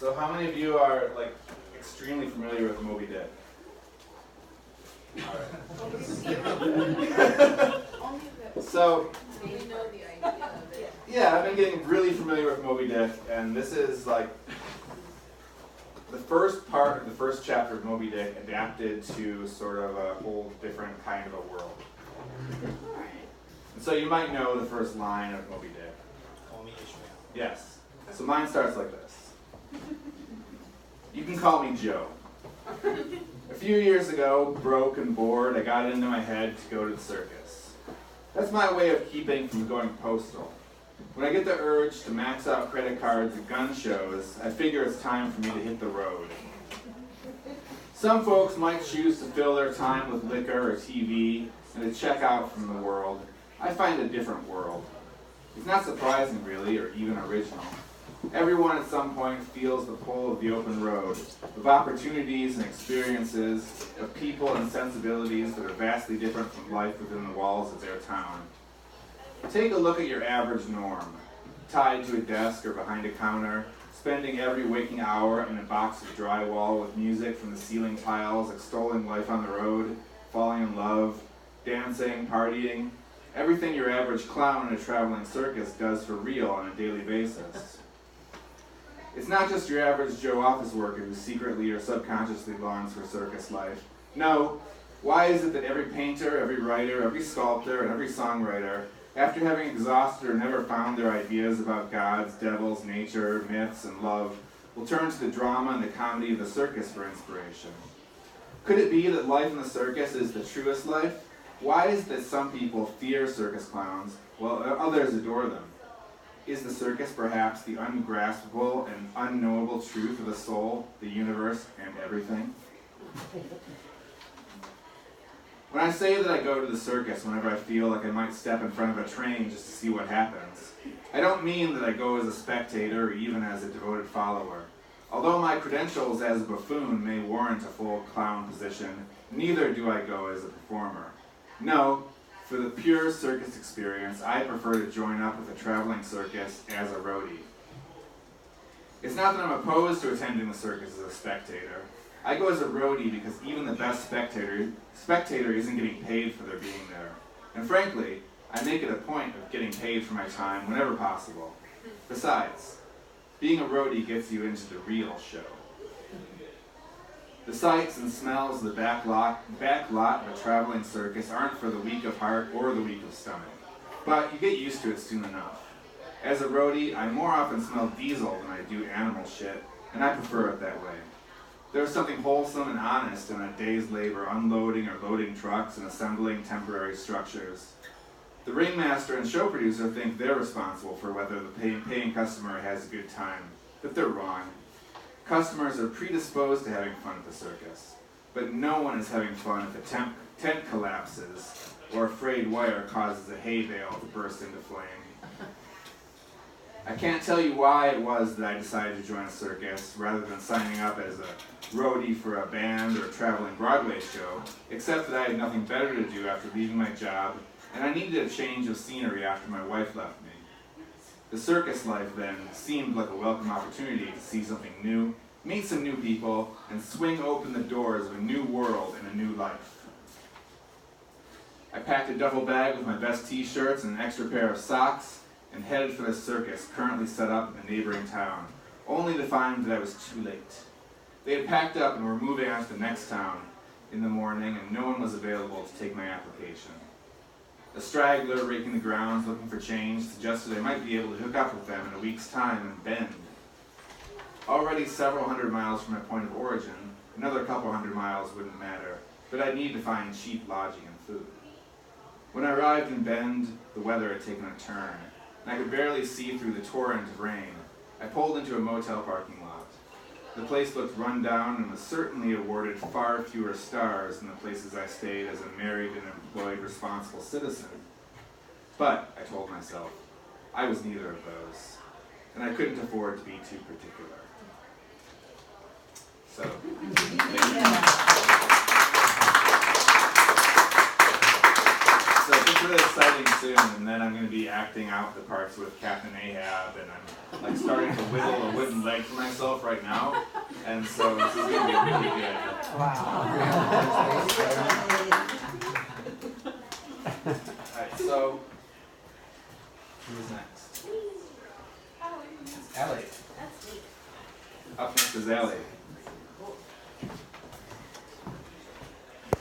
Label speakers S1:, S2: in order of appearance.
S1: So how many of you are like extremely familiar with Moby Dick? All right. So
S2: We know the idea of it.
S1: yeah, I've been getting really familiar with Moby Dick, and this is like the first part of the first chapter of Moby Dick adapted to sort of a whole different kind of a world. And so you might know the first line of Moby Dick.
S3: Call me Ishmael.
S1: Yes. So mine starts like this. You can call me Joe. A few years ago, broke and bored, I got it into my head to go to the circus. That's my way of keeping from going postal. When I get the urge to max out credit cards at gun shows, I figure it's time for me to hit the road. Some folks might choose to fill their time with liquor or TV and to check out from the world. I find a different world. It's not surprising, really, or even original. Everyone at some point feels the pull of the open road, of opportunities and experiences, of people and sensibilities that are vastly different from life within the walls of their town. Take a look at your average norm, tied to a desk or behind a counter, spending every waking hour in a box of drywall with music from the ceiling tiles, extolling life on the road, falling in love, dancing, partying, everything your average clown in a traveling circus does for real on a daily basis. It's not just your average Joe office worker who secretly or subconsciously longs for circus life. No, why is it that every painter, every writer, every sculptor, and every songwriter, after having exhausted or never found their ideas about gods, devils, nature, myths, and love, will turn to the drama and the comedy of the circus for inspiration? Could it be that life in the circus is the truest life? Why is it that some people fear circus clowns, while others adore them? Is the circus perhaps the ungraspable and unknowable truth of the soul, the universe, and everything? When I say that I go to the circus whenever I feel like I might step in front of a train just to see what happens, I don't mean that I go as a spectator or even as a devoted follower. Although my credentials as a buffoon may warrant a full clown position, neither do I go as a performer. No, for the pure circus experience, I prefer to join up with a traveling circus as a roadie. It's not that I'm opposed to attending the circus as a spectator. I go as a roadie because even the best spectator isn't getting paid for their being there. And frankly, I make it a point of getting paid for my time whenever possible. Besides, being a roadie gets you into the real show. The sights and smells of the back lot of a traveling circus aren't for the weak of heart or the weak of stomach, but you get used to it soon enough. As a roadie, I more often smell diesel than I do animal shit, and I prefer it that way. There's something wholesome and honest in a day's labor unloading or loading trucks and assembling temporary structures. The ringmaster and show producer think they're responsible for whether the paying customer has a good time, but they're wrong. Customers are predisposed to having fun at the circus, but no one is having fun if the tent collapses or a frayed wire causes a hay bale to burst into flame. I can't tell you why it was that I decided to join a circus rather than signing up as a roadie for a band or a traveling Broadway show, except that I had nothing better to do after leaving my job, and I needed a change of scenery after my wife left me. The circus life then seemed like a welcome opportunity to see something new, meet some new people, and swing open the doors of a new world and a new life. I packed a duffel bag with my best t-shirts and an extra pair of socks, and headed for the circus currently set up in the neighboring town, only to find that I was too late. They had packed up and were moving on to the next town in the morning, and no one was available to take my application. A straggler raking the grounds looking for change suggested I might be able to hook up with them in a week's time in Bend. Already several hundred miles from my point of origin, another couple hundred miles wouldn't matter, but I'd need to find cheap lodging and food. When I arrived in Bend, the weather had taken a turn, and I could barely see through the torrent of rain. I pulled into a motel parking lot. The place looked run down and was certainly awarded far fewer stars than the places I stayed as a married and employed responsible citizen. But, I told myself, I was neither of those, and I couldn't afford to be too particular. So, thank you. really exciting soon, and then I'm going to be acting out the parts with Captain Ahab, and I'm like starting to whittle a wooden leg for myself right now, and so this is going to be really good. Alright, so who's next? Ellie.
S2: That's neat.
S1: Up next is Ellie.